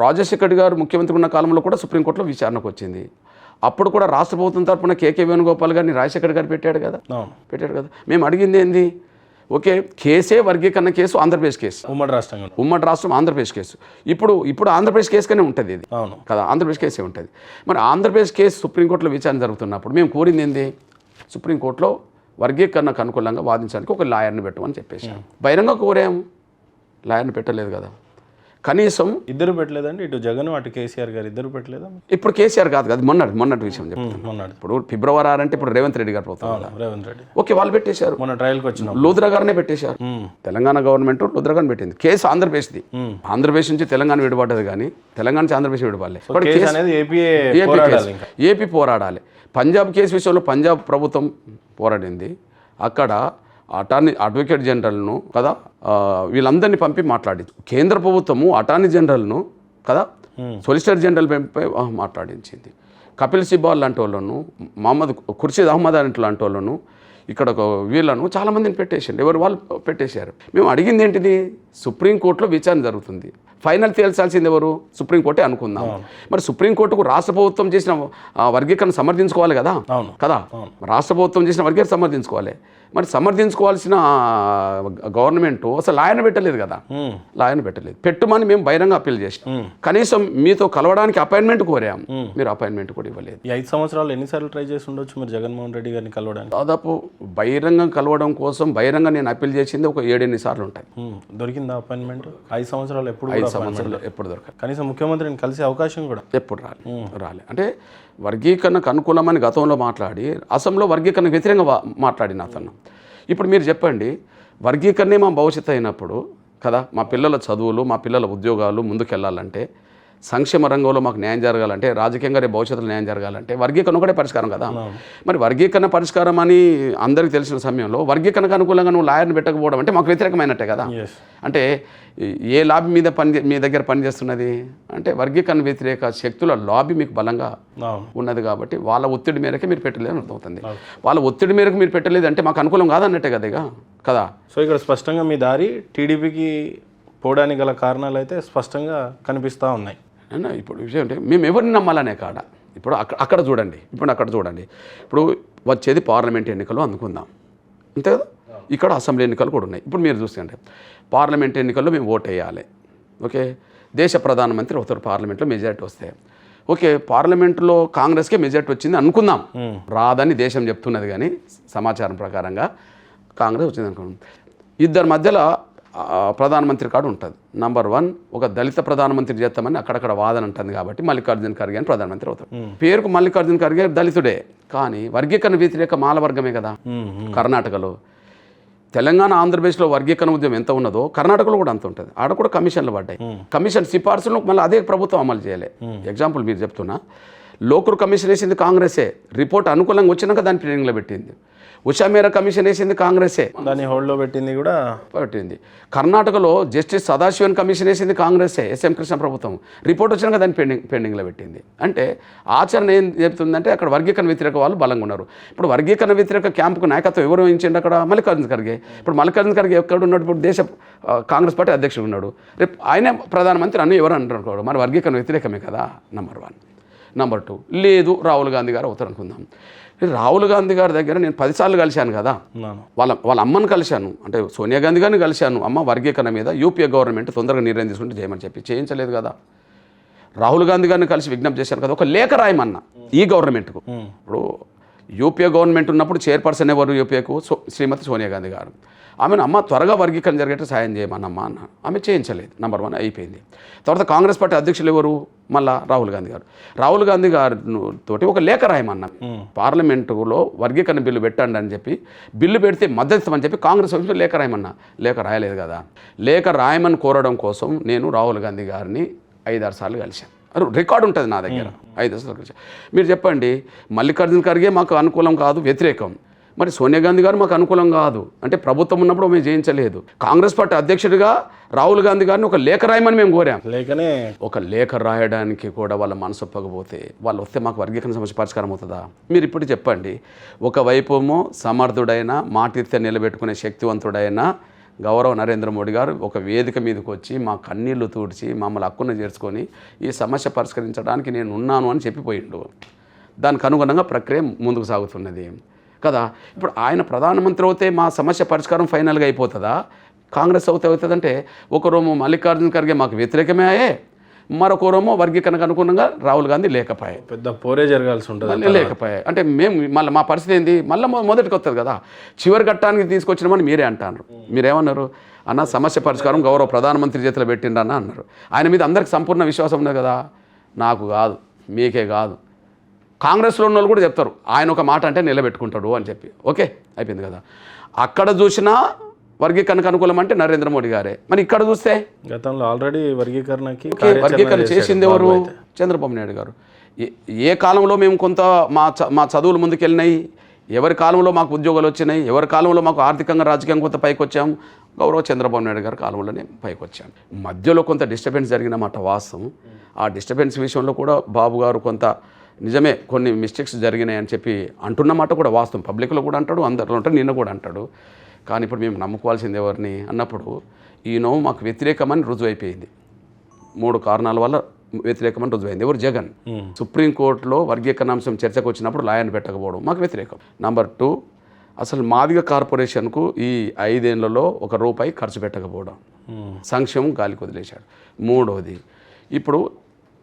రాజశేఖర్ గారు ముఖ్యమంత్రి ఉన్న కాలంలో కూడా సుప్రీంకోర్టులో విచారణకు వచ్చింది. అప్పుడు కూడా రాష్ట్ర ప్రభుత్వం తరఫున కేకే వేణుగోపాల్ గారిని రాజశేఖర్ గారు పెట్టాడు కదా. మేము అడిగింది ఏంది, ఓకే కేసే వర్గీకరణ కేసు ఆంధ్రప్రదేశ్ కేసు, ఉమ్మడి రాష్ట్రం ఆంధ్రప్రదేశ్ కేసు. ఇప్పుడు ఆంధ్రప్రదేశ్ కేసుగానే ఉంటుంది ఇది కదా, ఆంధ్రప్రదేశ్ కేసే ఉంటుంది. మరి ఆంధ్రప్రదేశ్ కేసు సుప్రీంకోర్టులో విచారణ జరుగుతున్నప్పుడు మేము కోరింది ఏంది, సుప్రీంకోర్టులో వర్గీకరణకు అనుకూలంగా వాదించడానికి ఒక లాయర్ని పెట్టమని చెప్పేసాం. బహిరంగ కోరాము, లాయర్ని పెట్టలేదు కదా. కనీసం ఇద్దరు పెట్టలేదండి, ఇటు జగన్ అటు కేసీఆర్ గారు ఇద్దరు పెట్టలేదా? ఇప్పుడు కేసీఆర్ కాదు కదా, మొన్నటి విషయం చెప్తాను. ఇప్పుడు ఫిబ్రవరి 6 అంటే ఇప్పుడు రేవంత్ రెడ్డి గారు పోతారు, రేవంత్ రెడ్డి ఓకే వాళ్ళు పెట్టేశారు. మొన్న ట్రయల్కి వచ్చిన లూథ్రా గారినే పెట్టేశారు. తెలంగాణ గవర్నమెంట్ లూథ్రా గారిని పెట్టింది. కేసు ఆంధ్రప్రదేశ్ది, ఆంధ్రప్రదేశ్ నుంచి తెలంగాణ విడిపడ్డది కానీ తెలంగాణ నుంచి ఆంధ్రప్రదేశ్ విడిపడలేదు. ఏపీ పోరాడాలి. పంజాబ్ కేసు విషయంలో పంజాబ్ ప్రభుత్వం పోరాడింది. అక్కడ అడ్వకేట్ జనరల్ను కదా వీళ్ళందరినీ పంపి మాట్లాడింది. కేంద్ర ప్రభుత్వము అటార్నీ జనరల్ను కదా సొలిసిటర్ జనరల్ పై మాట్లాడించింది. కపిల్ సిబాల్ లాంటి వాళ్ళను, మహమ్మద్ ఖుర్షీద్ అహ్మద్ లాంటి వాళ్ళను, ఇక్కడ వీళ్ళను చాలామందిని పెట్టేసారు. ఎవరు వాళ్ళు పెట్టేశారు. మేము అడిగింది ఏంటిది, సుప్రీంకోర్టులో విచారణ జరుగుతుంది. ఫైనల్ తేల్చాల్సింది ఎవరు, సుప్రీంకోర్టే అనుకుందాం. మరి సుప్రీంకోర్టుకు రాష్ట్ర ప్రభుత్వం చేసిన వర్గీకరణ సమర్థించుకోవాలి కదా కదా రాష్ట్ర ప్రభుత్వం చేసిన వర్గీకరణ సమర్థించుకోవాలి. మరి సమర్థించుకోవాల్సిన గవర్నమెంట్ అసలు లాయర్ని పెట్టలేదు కదా, లాయర్ని పెట్టలేదు. పెట్టుమని మేము బహిరంగ అప్పీల్ చేసినాం. కనీసం మీతో కలవడానికి అపాయింట్మెంట్ కోరాం, మీరు అపాయింట్మెంట్ కూడా ఇవ్వలేదు. ఈ 5 సంవత్సరాలు ఎన్నిసార్లు ట్రై చేసి ఉండొచ్చు మీరు జగన్మోహన్ రెడ్డి గారిని కలవడానికి? దాదాపు బహిరంగం కలవడం కోసం బహిరంగ నేను అప్పీల్ చేసింది ఒక 7-8 సార్లు ఉంటాయి. దొరికిందా అపాయింట్మెంట్? 5 సంవత్సరాలు ఎప్పుడు దొరకదు. కనీసం ముఖ్యమంత్రిని కలిసే అవకాశం కూడా ఎప్పుడు రాలే. అంటే వర్గీకరణకు అనుకూలమని గతంలో మాట్లాడి అసెంబ్లీలో వర్గీకరణ వ్యతిరేకంగా మాట్లాడిన అతను. ఇప్పుడు మీరు చెప్పండి, వర్గీకరణే మా భవిష్యత్తు అయినప్పుడు కదా, మా పిల్లల చదువులు, మా పిల్లల ఉద్యోగాలు ముందుకెళ్ళాలంటే, సంక్షేమ రంగంలో మాకు న్యాయం జరగాలంటే, రాజకీయంగా రేపు భవిష్యత్తులో న్యాయం జరగాలంటే వర్గీకరణ ఒకటే పరిష్కారం కదా. మరి వర్గీకరణ పరిష్కారం అని అందరికీ తెలిసిన సమయంలో వర్గీకరణకు అనుకూలంగా నువ్వు లాయర్ని పెట్టకపోవడం అంటే మాకు వ్యతిరేకమైనట్టే కదా. అంటే ఏ లాబీ మీద మీ దగ్గర పనిచేస్తున్నది అంటే వర్గీకరణ వ్యతిరేక శక్తుల లాబీ మీకు బలంగా ఉన్నది కాబట్టి వాళ్ళ ఒత్తిడి మేరకే మీరు పెట్టలేదని అర్థమవుతుంది. వాళ్ళ ఒత్తిడి మేరకు మీరు పెట్టలేదు అంటే మాకు అనుకూలం కాదన్నట్టే కదా. సో ఇక్కడ స్పష్టంగా మీ దారి టీడీపీకి పోవడానికి గల కారణాలు అయితే స్పష్టంగా కనిపిస్తూ ఉన్నాయి. ఇప్పుడు విషయం అంటే మేము ఎవరిని నమ్మాలనే కాడ ఇప్పుడు అక్కడ చూడండి, ఇప్పుడు వచ్చేది పార్లమెంట్ ఎన్నికలు అనుకుందాం అంతే కదా, ఇక్కడ అసెంబ్లీ ఎన్నికలు కూడా ఉన్నాయి. ఇప్పుడు మీరు చూస్తుంటే పార్లమెంట్ ఎన్నికల్లో మేము ఓటు వేయాలి, ఓకే, దేశ ప్రధానమంత్రి అవుతారు, పార్లమెంట్లో మెజారిటీ వస్తే ఓకే, పార్లమెంట్లో కాంగ్రెస్కే మెజారిటీ వచ్చింది అనుకుందాం, రాదని దేశం చెప్తున్నది కానీ సమాచారం ప్రకారంగా కాంగ్రెస్ వచ్చింది అనుకున్నాం. ఇద్దరి మధ్యలో ప్రధానమంత్రి కాడు ఉంటుంది. నంబర్ 1 ఒక దళిత ప్రధానమంత్రి చేస్తామని అక్కడక్కడ వాదన ఉంటుంది కాబట్టి మల్లికార్జున ఖర్గే అని ప్రధానమంత్రి అవుతాడు. పేరుకు మల్లికార్జున ఖర్గే దళితుడే కానీ వర్గీకరణ వ్యతిరేక మాలవర్గమే కదా. కర్ణాటకలో, తెలంగాణ ఆంధ్రప్రదేశ్లో వర్గీకరణ ఉద్యమం ఎంత ఉన్నదో కర్ణాటకలో కూడా అంత ఉంటుంది. ఆడ కూడా కమిషన్లు పడ్డాయి. కమిషన్ సిఫార్సులు మళ్ళీ అదే ప్రభుత్వం అమలు చేయాలి. ఎగ్జాంపుల్ మీరు చెప్తున్నా, లోకూర్ కమిషన్ వేసింది కాంగ్రెసే, రిపోర్ట్ అనుకూలంగా వచ్చినాక దాన్ని ట్రైనింగ్లో పెట్టింది. ఉషా మేరా కమిషన్ వేసింది కాంగ్రెసే, దాన్ని హోల్డ్లో పెట్టింది. కర్ణాటకలో జస్టిస్ సదాశివన్ కమిషన్ వేసింది కాంగ్రెసే, ఎస్ఎం కృష్ణ ప్రభుత్వం, రిపోర్ట్ వచ్చినాక దాన్ని పెండింగ్లో పెట్టింది. అంటే ఆచరణ ఏం చెప్తుందంటే అక్కడ వర్గీకరణ వ్యతిరేక వాళ్ళు బలంగా ఉన్నారు. ఇప్పుడు వర్గీకరణ వ్యతిరేక క్యాంపుకు నాయకత్వం ఎవరు వహించండి అక్కడ, మల్లికార్జున ఖర్గే. ఇప్పుడు మల్లికార్జున ఖర్గే ఎక్కడ ఉన్నాడు, ఇప్పుడు దేశ కాంగ్రెస్ పార్టీ అధ్యక్షుడు ఉన్నాడు, రేపు ఆయనే ప్రధానమంత్రి అని ఎవరు అంటారు, మరి వర్గీకరణ వ్యతిరేకమే కదా. నంబర్ 1. నంబర్ 2 లేదు, రాహుల్ గాంధీ గారు అవుతారు అనుకుందాం. రాహుల్ గాంధీ గారి దగ్గర నేను 10 సార్లు కలిశాను కదా, వాళ్ళ అమ్మను కలిశాను, అంటే సోనియా గాంధీ గారిని కలిశాను, అమ్మ వర్గీకరణ మీద యూపీఏ గవర్నమెంట్ తొందరగా నిర్ణయం తీసుకుంటే చేయమని చెప్పి చేయించలేదు కదా. రాహుల్ గాంధీ గారిని కలిసి విజ్ఞప్తి చేశాను కదా, ఒక లేఖ రాయమన్నా ఈ గవర్నమెంట్కు. ఇప్పుడు యూపీఏ గవర్నమెంట్ ఉన్నప్పుడు చైర్పర్సన్ ఎవరు యూపీఏకు, శ్రీమతి సోనియా గాంధీ గారు. ఆమెను అమ్మ త్వరగా వర్గీకరణ జరిగేట్టు సాయం చేయమన్నమ్మా అన్న, ఆమె చేయించలేదు. నంబర్ 1 అయిపోయింది. తర్వాత కాంగ్రెస్ పార్టీ అధ్యక్షులు ఎవరు, మళ్ళా రాహుల్ గాంధీ గారు. రాహుల్ గాంధీ గారితోటి ఒక లేఖ రాయమన్నా, పార్లమెంటులో వర్గీకరణ బిల్లు పెట్టండి అని చెప్పి, బిల్లు పెడితే మద్దతు ఇస్తామని చెప్పి కాంగ్రెస్ సభ్యులు లేఖ రాయమన్నా, లేఖ రాయలేదు కదా. లేఖ రాయమని కోరడం కోసం నేను రాహుల్ గాంధీ గారిని 5-6 సార్లు కలిశాను. రికార్డు ఉంటుంది నా దగ్గర, 5 సార్లు కలిశాను. మీరు చెప్పండి, మల్లికార్జున ఖర్గే మాకు అనుకూలం కాదు, వ్యతిరేకం, మరి సోనియా గాంధీ గారు మాకు అనుకూలం కాదు అంటే ప్రభుత్వం ఉన్నప్పుడు మేము చేయించలేదు. కాంగ్రెస్ పార్టీ అధ్యక్షుడిగా రాహుల్ గాంధీ గారిని ఒక లేఖ రాయమని మేము కోరాం. ఒక లేఖ రాయడానికి కూడా వాళ్ళ మనసు ఒప్పకపోతే వాళ్ళు వస్తే మాకు వర్గీకరణ సమస్య పరిష్కారం అవుతుందా? మీరు ఇప్పుడు చెప్పండి. ఒకవైపు ఏమో సమర్థుడైన, మాటిత్య నిలబెట్టుకునే శక్తివంతుడైన గౌరవ నరేంద్ర మోడీ గారు ఒక వేదిక మీదకి వచ్చి మా కన్నీళ్లు తూడ్చి మమ్మల్ని హక్కున చేర్చుకొని ఈ సమస్య పరిష్కరించడానికి నేను ఉన్నాను అని చెప్పిపోయిండు. దానికి అనుగుణంగా ప్రక్రియ ముందుకు సాగుతున్నది కదా. ఇప్పుడు ఆయన ప్రధానమంత్రి అవుతే మా సమస్య పరిష్కారం ఫైనల్గా అయిపోతుందా, కాంగ్రెస్ అవుతుందంటే ఒకరోమో మల్లికార్జున ఖర్గే మాకు వ్యతిరేకమే అయ్యే, మరొకరోమో వర్గీకరణకు అనుగుణంగా రాహుల్ గాంధీ లేకపోయాయి, పెద్ద పోరే జరగాల్సి ఉంటుంది. మళ్ళీ లేకపోయాయి అంటే మేము మళ్ళీ మా పరిస్థితి ఏంది, మళ్ళీ మొదటికి వస్తుంది కదా. చివరి ఘట్టానికి తీసుకొచ్చినామని మీరే అంటారు. మీరేమన్నారు అన్న, సమస్య పరిష్కారం గౌరవ ప్రధానమంత్రి చేతిలో పెట్టిండన్న అన్నారు. ఆయన మీద అందరికి సంపూర్ణ విశ్వాసం ఉన్నది కదా. నాకు కాదు, మీకే కాదు, కాంగ్రెస్లో ఉన్న వాళ్ళు కూడా చెప్తారు ఆయన ఒక మాట అంటే నిలబెట్టుకుంటాడు అని చెప్పి. ఓకే, అయిపోయింది కదా. అక్కడ చూసినా వర్గీకరణకు అనుకూలం అంటే నరేంద్ర మోడీ గారే. మరి ఇక్కడ చూస్తే గతంలో ఆల్రెడీ వర్గీకరణకి వర్గీకరణ చేసింది ఎవరు? చంద్రబాబు నాయుడు గారు. ఏ కాలంలో మేము కొంత మా చదువులు ముందుకెళ్ళినాయి, ఎవరి కాలంలో మాకు ఉద్యోగాలు వచ్చినాయి, ఎవరి కాలంలో మాకు ఆర్థికంగా రాజకీయంగా కొంత పైకి వచ్చాం, గౌరవ చంద్రబాబు నాయుడు గారి కాలంలోనే పైకి వచ్చాం. మధ్యలో కొంత డిస్టర్బెన్స్ జరిగిన మాట వాస్తవం. ఆ డిస్టర్బెన్స్ విషయంలో కూడా బాబు గారు కొంత నిజమే కొన్ని మిస్టేక్స్ జరిగినాయి అని చెప్పి అంటున్నమాట కూడా వాస్తవం. పబ్లిక్లో కూడా అంటాడు, అందరిలో ఉంటాడు, నిన్న కూడా అంటాడు. కానీ ఇప్పుడు మేము నమ్ముకోవాల్సింది ఎవరిని అన్నప్పుడు ఈయన మాకు వ్యతిరేకమని రుజువు అయిపోయింది. 3 కారణాల వల్ల వ్యతిరేకమని రుజువైంది. ఎవరు? జగన్. సుప్రీంకోర్టులో వర్గీకరణాంశం చర్చకు వచ్చినప్పుడు లాయర్ని పెట్టకపోవడం మాకు వ్యతిరేకం. నంబర్ 2, అసలు మాదిగ కార్పొరేషన్కు ఈ 5 ఏళ్లలో ₹1 ఖర్చు పెట్టకపోవడం, సంక్షేమం గాలికి వదిలేశాడు. 3వది, ఇప్పుడు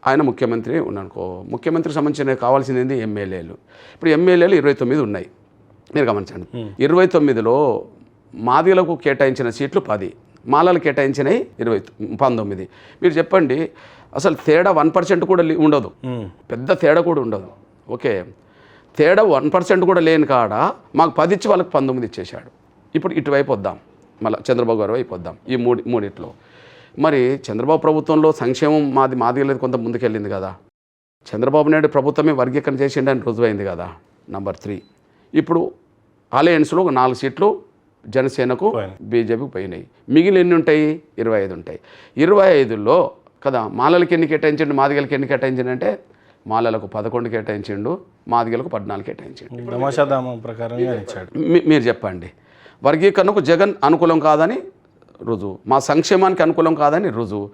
ఆయన ముఖ్యమంత్రి ఉన్నానుకో, ముఖ్యమంత్రికి సంబంధించిన కావాల్సింది ఏంది? ఎమ్మెల్యేలు. ఇప్పుడు ఎమ్మెల్యేలు 29 ఉన్నాయి. మీరు గమనించండి. 29లో మాదిగలకు కేటాయించిన సీట్లు 10, మాలలు కేటాయించినవి 19. మీరు చెప్పండి, అసలు తేడా 1% కూడా ఉండదు, పెద్ద తేడా కూడా ఉండదు. ఓకే, తేడా 1% కూడా లేని కాడ మాకు 10 ఇచ్చి వాళ్ళకి 19 ఇచ్చేశాడు. ఇప్పుడు ఇటువైపు వద్దాం, మళ్ళీ చంద్రబాబు గారు వైపు వద్దాం. ఈ మూడిట్లో మరి చంద్రబాబు ప్రభుత్వంలో సంక్షేమం మాదిగలేదు కొంత ముందుకెళ్ళింది కదా. చంద్రబాబు నాయుడు ప్రభుత్వమే వర్గీకరణ చేసిండని రుజువైంది కదా. నంబర్ 3, ఇప్పుడు అలయన్స్లో 4 సీట్లు జనసేనకు బీజేపీకి పోయినాయి. మిగిలిన ఎన్ని ఉంటాయి? 25 ఉంటాయి. 25లో కదా మాలలకి ఎన్ని కేటాయించండు, మాదిగలకి ఎన్ని కేటాయించండు అంటే మాలలకు 11 కేటాయించిండు, మాదిగలకు 14 కేటాయించిండు. ప్రకారంగా ఇచ్చాడు. మీరు చెప్పండి, వర్గీకరణకు జగన్ అనుకూలం కాదని రుజువు, మా సంక్షేమానికి అనుకూలం కాదని రుజువు,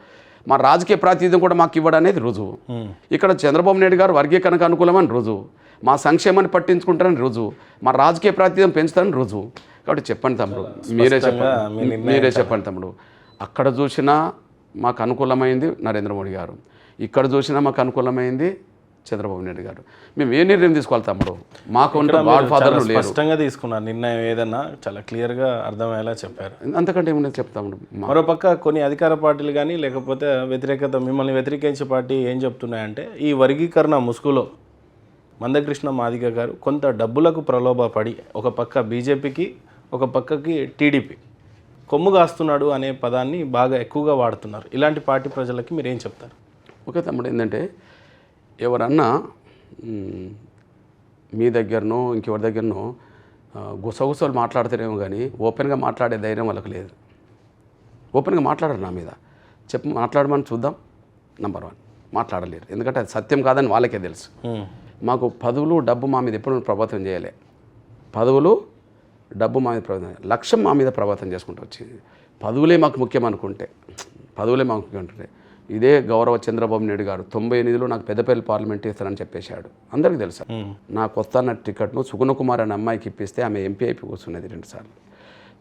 మా రాజకీయ ప్రాతినిధ్యం కూడా మాకు ఇవ్వడం అనేది రుజువు. ఇక్కడ చంద్రబాబు నాయుడు గారు వర్గీకరణకు అనుకూలమని రుజువు, మా సంక్షేమాన్ని పట్టించుకుంటారని రుజువు, మా రాజకీయ ప్రాతినిధ్యం పెంచుతారని రుజువు. కాబట్టి చెప్పండి తమ్ముడు, మీరే చెప్పండి తమ్ముడు. అక్కడ చూసినా మాకు అనుకూలమైంది నరేంద్ర మోడీ గారు, ఇక్కడ చూసినా మాకు అనుకూలమైంది చంద్రబాబు నాయుడు గారు. మేము ఏ నిర్ణయం తీసుకోవాలి తమ్ముడు? మాకు గాడ్ ఫాదర్లు లేరు. స్పష్టంగా తీసుకున్నారు నిర్ణయం, ఏదన్నా చాలా క్లియర్గా అర్థమయ్యేలా చెప్పారు. అంతకంటే ఏమన్నా చెప్తాము. మరోపక్క కొన్ని అధికార పార్టీలు కానీ లేకపోతే మిమ్మల్ని వ్యతిరేకించే పార్టీ ఏం చెప్తున్నాయంటే, ఈ వర్గీకరణ ముసుగులో మందకృష్ణ మాదిగ గారు కొంత డబ్బులకు ప్రలోభపడి ఒక పక్క బీజేపీకి ఒక పక్కకి టీడీపీ కొమ్ము కాస్తున్నాడు అనే పదాన్ని బాగా ఎక్కువగా వాడుతున్నారు. ఇలాంటి పార్టీ ప్రజలకి మీరు ఏం చెప్తారు? ఓకే తమ్ముడు, ఏంటంటే ఎవరన్నా మీ దగ్గరనో ఇంకెవరి దగ్గరనో గుసగుసలు మాట్లాడతారేమో కానీ ఓపెన్గా మాట్లాడే ధైర్యం వాళ్ళకి లేదు. ఓపెన్గా మాట్లాడరు నా మీద. మాట్లాడమని చూద్దాం. నంబర్ 1 మాట్లాడలేరు, ఎందుకంటే అది సత్యం కాదని వాళ్ళకే తెలుసు. మాకు పదవులు డబ్బు మా మీద ఎప్పుడు ప్రభావితం చేయలే. పదవులు డబ్బు మా మీద ప్రభావితం, లక్ష్యం మా మీద ప్రభావితం చేసుకుంటూ వచ్చింది. పదవులే మాకు ముఖ్యం అనుకుంటే, ఇదే గౌరవ చంద్రబాబు నాయుడు గారు 98లో నాకు పెద్దపల్లి పార్లమెంట్ ఇస్తానని చెప్పేశాడు. అందరికీ తెలుసు. నాకు వస్తాన్న టికెట్ను సుగుణకుమార్ అనే అమ్మాయికి ఇప్పిస్తే ఆమె ఎంపీ అయిపోయి కూర్చున్నది 2 సార్లు.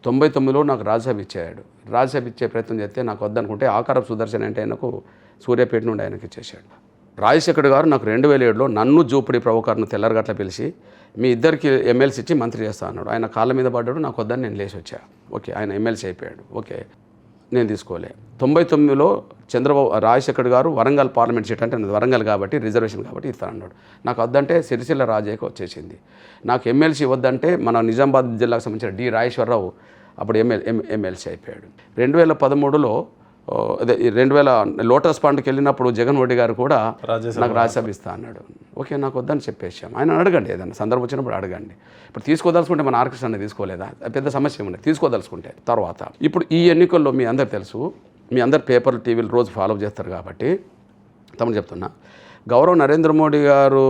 99లో నాకు రాజ్యసభ ఇచ్చాడు. రాజ్యసభ ఇచ్చే ప్రయత్నం చేస్తే నాకు వద్దనుకుంటే ఆకారపు సుదర్శన్ అంటే ఆయనకు సూర్యాపేట నుండి ఆయనకి ఇచ్చేసాడు. రాజశేఖర్ గారు నాకు 2007లో నన్ను జూపిడి ప్రభాకర్ను తెల్లరగట్ల పిలిచి మీ ఇద్దరికి ఎమ్మెల్సీ ఇచ్చి మంత్రి చేస్తా అన్నాడు. ఆయన కాళ్ళ మీద పడ్డాడు, నాకు వద్దని నేను లేచి వచ్చా. ఓకే, ఆయన ఎమ్మెల్సీ అయిపోయాడు. ఓకే, నేను తీసుకోలే. 99లో రాజశేఖర్ గారు వరంగల్ పార్లమెంట్ సీట్ అంటే వరంగల్ కాబట్టి రిజర్వేషన్ కాబట్టి ఇస్తా అన్నాడు. నాకు వద్దంటే సిరిసిల్ల రాజయ్యకు వచ్చేసింది. నాకు ఎమ్మెల్సీ వద్దంటే మన నిజామాబాద్ జిల్లాకు సంబంధించిన డి రాజేశ్వరరావు అప్పుడు ఎమ్మెల్సీ అయిపోయాడు. 2013లో అదే 2000 లోటస్ పాండ్కి వెళ్ళినప్పుడు జగన్ రెడ్డి గారు కూడా నాకు రాజ్యసభ ఇస్తా అన్నాడు. ఓకే, నాకు వద్దని చెప్పేసాం. ఆయన అడగండి, ఏదన్నా సందర్భం వచ్చినప్పుడు అడగండి. ఇప్పుడు తీసుకోదలుచుకుంటే మన ఆర్కెస్ట్రా అనేది తీసుకోలేదా? పెద్ద సమస్య ఏముంది తీసుకోదలుచుకుంటే. తర్వాత ఇప్పుడు ఈ ఎన్నికల్లో మీ అందరు తెలుసు, మీ అందరు పేపర్లు టీవీలు రోజు ఫాలో చేస్తారు కాబట్టి తమను చెప్తున్నా, గౌరవ నరేంద్ర మోడీ గారు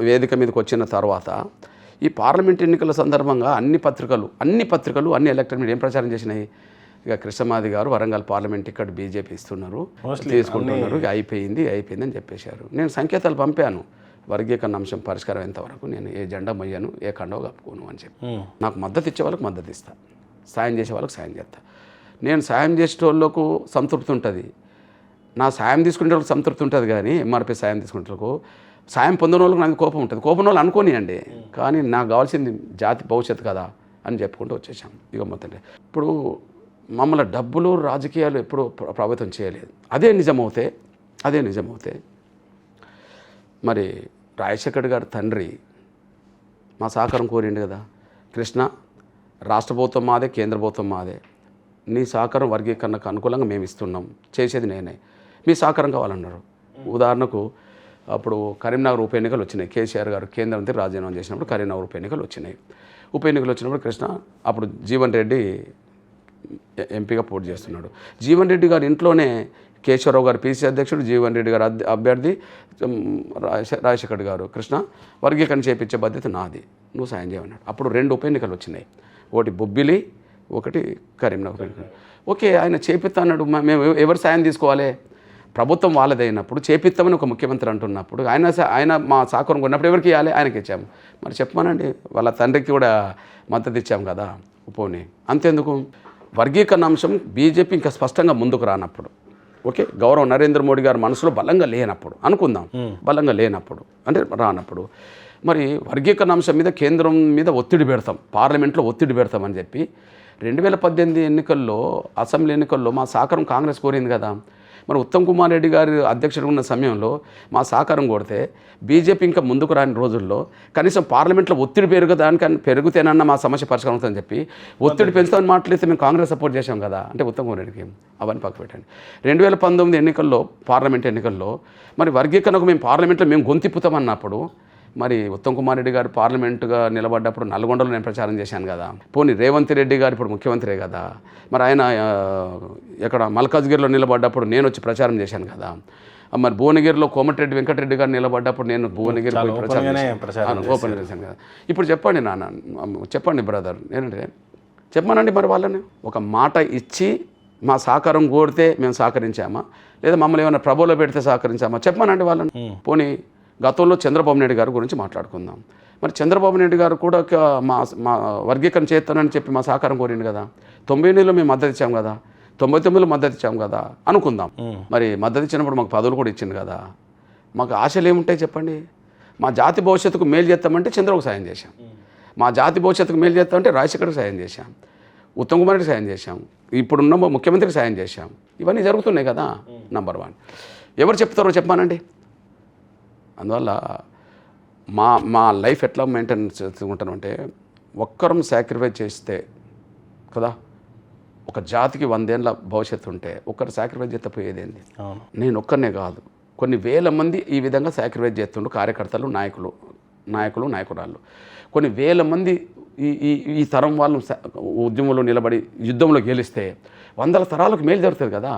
వేదిక మీదకి వచ్చిన తర్వాత ఈ పార్లమెంట్ ఎన్నికల సందర్భంగా అన్ని పత్రికలు అన్ని ఎలక్ట్రానిక్ మీడియా ఏం ప్రచారం చేసినాయి? ఇక కృష్ణమాది గారు వరంగల్ పార్లమెంట్ టికెట్ బీజేపీ ఇస్తున్నారు, తీసుకుంటున్నారు, ఇక అయిపోయింది అని చెప్పేశారు. నేను సంకేతాలు పంపాను, వర్గీకరణ అంశం పరిష్కారం అయ్యేంతవరకు నేను ఏ జెండా మొయ్యను, ఏ కండవ కప్పుకోను అని చెప్పి. నాకు మద్దతు ఇచ్చే వాళ్ళకి మద్దతు ఇస్తా, సాయం చేసే వాళ్ళకి సాయం చేస్తా. నేను సాయం చేసే వాళ్ళకు సంతృప్తి ఉంటుంది, నా సాయం తీసుకునే వాళ్ళకి సంతృప్తి ఉంటుంది, కానీ ఎంఆర్పీ సాయం తీసుకునే వాళ్ళకు సాయం పొందిన వాళ్ళకి నాకు కోపం ఉంటుంది. కోపం వాళ్ళు అనుకోనియండి, కానీ నాకు కావాల్సింది జాతి భవిష్యత్తు కదా అని చెప్పుకుంటూ వచ్చేసాం. ఇక మొత్తం ఇప్పుడు మమ్మల్ని డబ్బులు రాజకీయాలు ఎప్పుడూ ప్రభావితం చేయలేదు. అదే నిజమవుతే మరి రాజశేఖర్ గారి తండ్రి మా సహకారం కోరిండు కదా, కృష్ణ రాష్ట్ర ప్రభుత్వం మాదే, కేంద్ర ప్రభుత్వం మాదే, నీ సహకారం వర్గీకరణకు అనుకూలంగా మేము ఇస్తున్నాం, చేసేది నేనే, మీ సహకారం కావాలన్నారు. ఉదాహరణకు అప్పుడు కరీంనగర్ ఉప ఎన్నికలు వచ్చినాయి, కేసీఆర్ గారు కేంద్ర మంత్రి రాజీనామా చేసినప్పుడు కరీంనగర్ ఉప ఎన్నికలు వచ్చినాయి. ఉప ఎన్నికలు వచ్చినప్పుడు కృష్ణ అప్పుడు జీవన్ రెడ్డి ఎంపీగా పోటీ చేస్తున్నాడు. జీవన్ రెడ్డి గారి ఇంట్లోనే కేశవరావు గారు పీసీ అధ్యక్షుడు, జీవన్ రెడ్డి గారు అభ్యర్థి, రాజశేఖర్ గారు కృష్ణ వర్గీకరణ చేయించే బాధ్యత నాది, నువ్వు సాయం చేయమన్నాడు. అప్పుడు 2 ఉప ఎన్నికలు వచ్చినాయి, ఒకటి బొబ్బిలి, ఒకటి కరీంనగర్. ఓకే, ఆయన చేపిస్తాడు, మేము ఎవరు సాయం తీసుకోవాలి? ప్రభుత్వం వాళ్ళదైనప్పుడు చేపిస్తామని ఒక ముఖ్యమంత్రి అంటున్నప్పుడు ఆయన మా సహకారం కొన్నప్పుడు ఎవరికి ఇవ్వాలి? ఆయనకి ఇచ్చాము. మరి చెప్పమానండి, వాళ్ళ తండ్రికి కూడా మద్దతు ఇచ్చాము కదా ఉపని. అంతేందుకు వర్గీకరణ అంశం బీజేపీ ఇంకా స్పష్టంగా ముందుకు రానప్పుడు, ఓకే, గౌరవ నరేంద్ర మోడీ గారి మనసులో బలంగా లేనప్పుడు అనుకుందాం, బలంగా లేనప్పుడు అంటే రానప్పుడు, మరి వర్గీకరణ అంశం మీద కేంద్రం మీద ఒత్తిడి పెడతాం, పార్లమెంట్లో ఒత్తిడి పెడతామని చెప్పి 2018 ఎన్నికల్లో, అసెంబ్లీ ఎన్నికల్లో మా సహకారం కాంగ్రెస్ కోరింది కదా. మరి ఉత్తమ్ కుమార్ రెడ్డి గారు అధ్యక్షుడు ఉన్న సమయంలో మా సహకారం కొడితే బీజేపీ ఇంకా ముందుకు రాని రోజుల్లో కనీసం పార్లమెంట్లో ఒత్తిడి పెరుగుతేనన్నా మా సమస్య పరిష్కారం అవుతుందని చెప్పి ఒత్తిడి పెంచుతామని మాట్లాడితే మేము కాంగ్రెస్ సపోర్ట్ చేశాం కదా. అంటే ఉత్తమ్ కుమార్ రెడ్డికి అవన్నీ పక్క పెట్టండి. 2019 ఎన్నికల్లో, పార్లమెంట్ ఎన్నికల్లో మరి వర్గీకరణకు మేము పార్లమెంట్లో మేము గొంతిప్పుతామన్నప్పుడు మరి ఉత్తమ్ కుమార్ రెడ్డి గారు పార్లమెంటుగా నిలబడ్డప్పుడు నల్గొండలో నేను ప్రచారం చేశాను కదా. పోనీ రేవంత్ రెడ్డి గారు ఇప్పుడు ముఖ్యమంత్రే కదా, మరి ఆయన ఇక్కడ మల్కాజ్గిరిలో నిలబడ్డప్పుడు నేను వచ్చి ప్రచారం చేశాను కదా. మరి భువనగిరిలో కోమటిరెడ్డి వెంకటరెడ్డి గారు నిలబడ్డప్పుడు నేను భువనగిరి పోయి ప్రచారం ఓపెన్ చేశాను కదా. ఇప్పుడు చెప్పండి నాన్న, చెప్పండి బ్రదర్, ఏంటంటే చెప్పానండి మరి వాళ్ళని ఒక మాట ఇచ్చి మా సహకారం కోరితే మేము సహకరించామా, లేదా మమ్మల్ని ఏమైనా ప్రభులో పెడితే సహకరించామా చెప్పానండి వాళ్ళని. పోనీ గతంలో చంద్రబాబు నాయుడు గారి గురించి మాట్లాడుకుందాం. మరి చంద్రబాబు నాయుడు గారు కూడా మా వర్గీకరణ చేస్తానని చెప్పి మా సహకారం కోరింది కదా. 99లో మేము మద్దతు ఇచ్చాం కదా, 99లో మద్దతు ఇచ్చాం కదా అనుకుందాం. మరి మద్దతు ఇచ్చినప్పుడు మాకు పదవులు కూడా ఇచ్చింది కదా. మాకు ఆశలు ఏముంటాయి చెప్పండి? మా జాతి భవిష్యత్తుకు మేలు చేస్తామంటే చంద్రబాబుకు సాయం చేశాం, మా జాతి భవిష్యత్తుకు మేలు చేస్తామంటే రాజశేఖర్కి సాయం చేశాం, ఉత్తమ్ కుమార్కి సాయం చేశాం, ఇప్పుడున్న ముఖ్యమంత్రికి సాయం చేశాం. ఇవన్నీ జరుగుతున్నాయి కదా. నంబర్ 1 ఎవరు చెప్తారో చెప్పానండి. అందువల్ల మా లైఫ్ ఎట్లా మెయింటైన్ చేసుకుంటానంటే, ఒక్కరం సాక్రిఫైస్ చేస్తే కదా, ఒక జాతికి 100 ఏళ్ళ భవిష్యత్తు ఉంటే ఒక్కరు సాక్రిఫైస్ చేస్తే పోయేదేంది? నేను ఒక్కరినే కాదు, కొన్ని వేల మంది ఈ విధంగా సాక్రిఫైస్ చేస్తుండ్రు, కార్యకర్తలు, నాయకురాళ్ళు. కొన్ని వేల మంది ఈ తరం వాళ్ళు ఉద్యమంలో నిలబడి యుద్ధంలో గెలిస్తే 100 తరాలకు మేలు జరుగుతుంది కదా.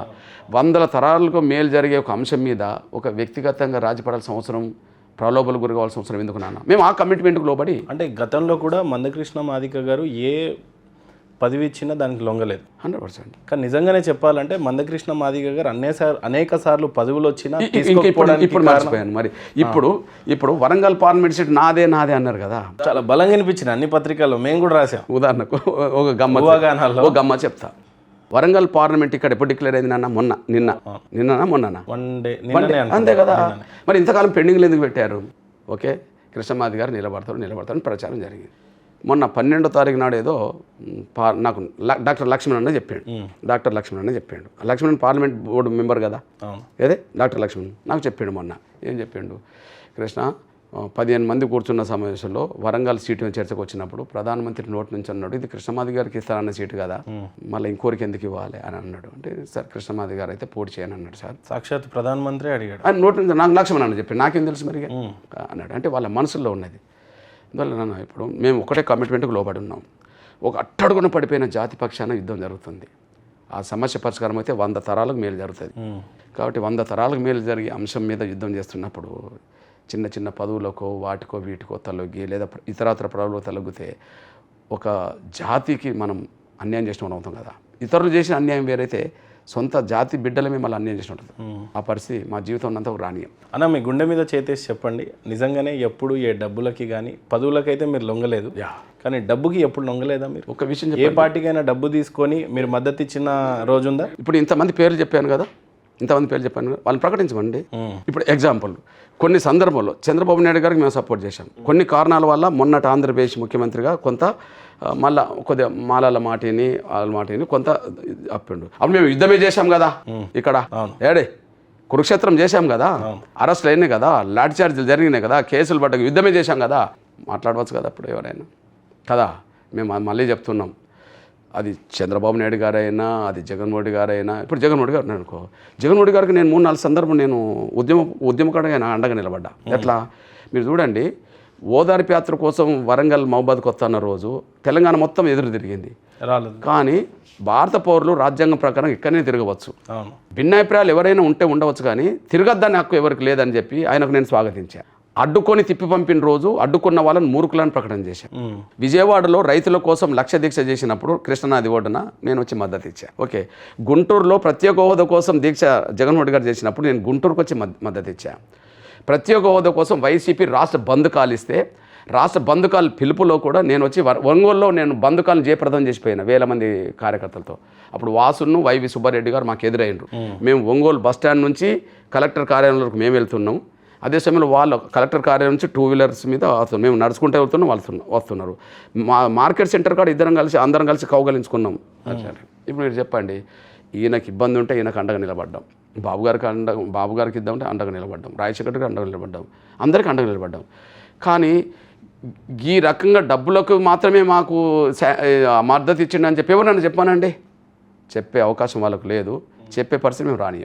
100 తరాలకు మేలు జరిగే ఒక అంశం మీద ఒక వ్యక్తిగతంగా రాజీపడాల్సిన అవసరం, ప్రలోభాలకు గురి కావాల్సిన అవసరం ఎందుకు నాన్న? మేము ఆ కమిట్మెంట్కి లోబడి, అంటే గతంలో కూడా మందకృష్ణ మాదిగ గారు ఏ పదవి ఇచ్చినా దానికి లొంగలేదు 100%. కానీ నిజంగానే చెప్పాలంటే మందకృష్ణ మాదిగ గారు అనేక సార్లు పదవులు వచ్చినా ఇప్పుడు మర్చిపోయాను. మరి ఇప్పుడు వరంగల్ పార్లమెంట్ సీట్ నాదే అన్నారు కదా, చాలా బలంగా అనిపించింది అన్ని పత్రికల్లో, మేము కూడా రాసాం. ఉదాహరణకు ఒక గమ్మ చెప్తా. వరంగల్ పార్లమెంట్ ఇక్కడ ఎప్పుడు డిక్లేర్ అయింది నాన్న? మొన్న అంతే కదా. మరి ఇంతకాలం పెండింగ్లు ఎందుకు పెట్టారు? ఓకే, కృష్ణమాది గారు నిలబడతారు ప్రచారం జరిగింది. మొన్న 12వ తారీఖు నాడు ఏదో నాకు డాక్టర్ లక్ష్మణ్ అన్న చెప్పాడు. లక్ష్మణ్ పార్లమెంట్ బోర్డు మెంబర్ కదా, ఏదే డాక్టర్ లక్ష్మణ్ నాకు చెప్పాడు మొన్న. ఏం చెప్పాడు? కృష్ణ 15 మంది కూర్చున్న సమావేశంలో వరంగల్ సీటు చర్చకు వచ్చినప్పుడు ప్రధానమంత్రి నోటి నుంచి అన్నాడు, ఇది కృష్ణమాది గారికి ఇస్తారన్న సీటు కదా, మళ్ళీ ఇంకోరికి ఎందుకు ఇవ్వాలి అని అన్నాడు. అంటే సార్ కృష్ణమాది గారు అయితే పోటీ చేయని అన్నాడు సార్. సాక్షాత్ ప్రధానమంత్రి అడిగాడు. అని నోటి నుంచి నాకు లక్ష్మణ్ అన్న చెప్పాడు, నాకేం తెలుసు మరి అన్నాడు. అంటే వాళ్ళ మనసులో ఉన్నది. అందువల్ల నాన్న ఇప్పుడు మేము ఒకటే కమిట్మెంట్కి లోబడి ఉన్నాం. ఒక అట్టడుగున పడిపోయిన జాతి పక్షాన యుద్ధం జరుగుతుంది. ఆ సమస్య పరిష్కారం అయితే 100 తరాలకు మేలు జరుగుతుంది. కాబట్టి 100 తరాలకు మేలు జరిగే అంశం మీద యుద్ధం చేస్తున్నప్పుడు చిన్న పదవులకో వీటికో తలొగ్గి లేదా ఇతరత్ర పదవులకు తలొగ్గితే ఒక జాతికి మనం అన్యాయం చేసిన అవుతాం కదా. ఇతరులు చేసిన అన్యాయం వేరైతే సొంత జాతి బిడ్డలే మిమ్మల్ని అన్యాయం చేసినట్టు ఆ పరిస్థితి మా జీవితం అంతా రానియం. అన్న మీ గుండె మీద చేతేసి చెప్పండి, నిజంగానే ఎప్పుడు ఏ డబ్బులకి కానీ పదవులకైతే మీరు లొంగలేదు, కానీ డబ్బుకి ఎప్పుడు లొంగలేదా మీరు? ఒక విషయం ఏ పార్టీకైనా డబ్బు తీసుకొని మీరు మద్దతు ఇచ్చిన రోజుందా? ఇప్పుడు ఇంతమంది పేర్లు చెప్పాను కదా, వాళ్ళని ప్రకటించమండి. ఇప్పుడు ఎగ్జాంపుల్ కొన్ని సందర్భాల్లో చంద్రబాబు నాయుడు గారికి మేము సపోర్ట్ చేశాం. కొన్ని కారణాల వల్ల మొన్నటి ఆంధ్రప్రదేశ్ ముఖ్యమంత్రిగా కొంత మళ్ళా కొద్దిగా మాలాల మాటిని వాళ్ళ మాటిని కొంత అప్పిండు. అప్పుడు మేము యుద్ధమే చేశాం కదా ఇక్కడ, ఏడే కురుక్షేత్రం చేశాం కదా, అరెస్టులు అయినాయి కదా, లాఠీ చార్జీలు జరిగినాయి కదా, కేసులు పడ్డ యుద్ధమే చేశాం కదా, మాట్లాడవచ్చు కదా అప్పుడు ఎవరైనా కదా. మేము మళ్ళీ చెప్తున్నాం, అది చంద్రబాబు నాయుడు గారైనా అది జగన్మోహన్ గారైనా, ఇప్పుడు జగన్మోహన్ గారు అనుకో, జగన్మోహన్ గారికి నేను 3-4 సందర్భం నేను ఉద్యమకారుగా అండగా నిలబడ్డా. ఎట్లా మీరు చూడండి, ఓదార్పు యాత్ర కోసం వరంగల్ మహబాద్కి వస్తున్న రోజు తెలంగాణ మొత్తం ఎదురు తిరిగింది, రాలేదు. కానీ భారత పౌరులు రాజ్యాంగం ప్రకారం ఇక్కడనే తిరగవచ్చు. భిన్నాభిప్రాయాలు ఎవరైనా ఉంటే ఉండవచ్చు, కానీ తిరగద్దని హక్కు ఎవరికి లేదని చెప్పి ఆయనకు నేను స్వాగతించాను. అడ్డుకొని తిప్పి పంపిన రోజు అడ్డుకున్న వాళ్ళని మూర్ఖులను ప్రకటన చేశాను. విజయవాడలో రైతుల కోసం లక్ష దీక్ష చేసినప్పుడు కృష్ణానది ఒడ్డున నేను వచ్చి మద్దతు ఇచ్చాను. ఓకే, గుంటూరులో ప్రత్యేక హోదా కోసం దీక్ష జగన్మోహన్ గారు చేసినప్పుడు నేను గుంటూరుకు వచ్చి మద్దతు ఇచ్చాను. ప్రత్యేక హోదా కోసం వైసీపీ రాష్ట్ర బంద్ కాలిస్తే రాష్ట్ర బంద్ కాల్ పిలుపులో కూడా నేను వచ్చి ఒంగోలులో నేను బంద్ కాల్ని జయప్రదం చేసిపోయిన 1000 మంది కార్యకర్తలతో. అప్పుడు వాసును వైవి సుబ్బారెడ్డి గారు మాకు ఎదురైండ్రు. మేము ఒంగోలు బస్టాండ్ నుంచి కలెక్టర్ కార్యాలయంలోకి మేము వెళ్తున్నాం. అదే సమయంలో వాళ్ళు కలెక్టర్ కార్యాలయం నుంచి 2 వీలర్స్ మీద వస్తున్నాం, మేము నడుచుకుంటే వెళ్తున్నాం, వాళ్ళు వస్తున్నారు. మార్కెట్ సెంటర్ కాడ అందరం కలిసి కౌగలించుకున్నాం. ఇప్పుడు మీరు చెప్పండి, ఈయనకి ఇబ్బంది ఉంటే ఈయనకు అండగా నిలబడ్డాం, బాబు గారికి ఇద్దామంటే అండగా నిలబడ్డాం, రాజశేఖర్కి అండగా నిలబడ్డాం, అందరికీ అండగా నిలబడ్డాం. కానీ ఈ రకంగా డబ్బులకు మాత్రమే మాకు మద్దతు ఇచ్చిండని చెప్పి ఎవరన్నా చెప్పానండి? చెప్పే అవకాశం వాళ్ళకు లేదు, చెప్పే పరిస్థితి మేము రానియం.